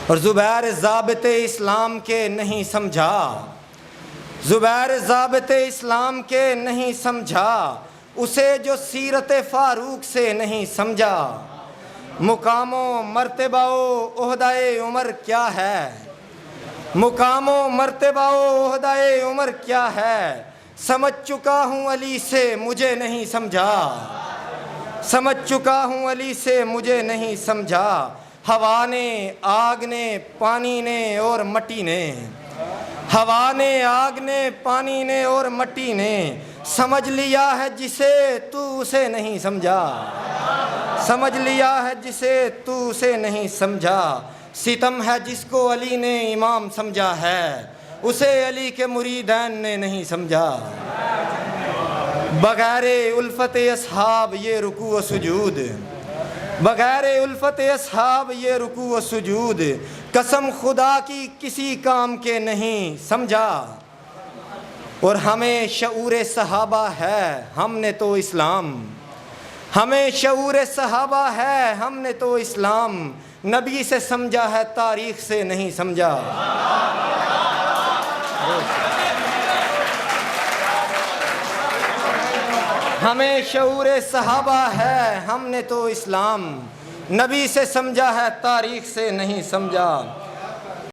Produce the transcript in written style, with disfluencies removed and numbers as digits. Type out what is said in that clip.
اور زبیر ضابط اسلام کے نہیں سمجھا، زبیر ضابط اسلام کے نہیں سمجھا، اسے جو سیرت فاروق سے نہیں سمجھا۔ مقام و مرتبہ و عہدۂ عمر کیا ہے، مقام و مرتبہ و عہدۂ عمر کیا ہے، سمجھ چکا ہوں علی سے مجھے نہیں سمجھا، سمجھ چکا ہوں علی سے مجھے نہیں سمجھا۔ ہوا نے، آگ نے، پانی نے اور مٹی نے، ہوا نے، آگ نے، پانی نے اور مٹی نے، سمجھ لیا ہے جسے تو اسے نہیں سمجھا، سمجھ لیا ہے جسے تو اسے نہیں سمجھا۔ ستم ہے جس کو علی نے امام سمجھا ہے، اسے علی کے مریدین نے نہیں سمجھا۔ بغیر الفت اصحاب یہ رکوع و سجود، بغیر الفت اصحاب یہ رکوع و سجود، قسم خدا کی کسی کام کے نہیں سمجھا۔ اور ہمیں شعور صحابہ ہے ہم نے تو اسلام، ہمیں شعور صحابہ ہے ہم نے تو اسلام، نبی سے سمجھا ہے تاریخ سے نہیں سمجھا۔ ہمیں شعور صحابہ ہے ہم نے تو اسلام، نبی سے سمجھا ہے تاریخ سے نہیں سمجھا۔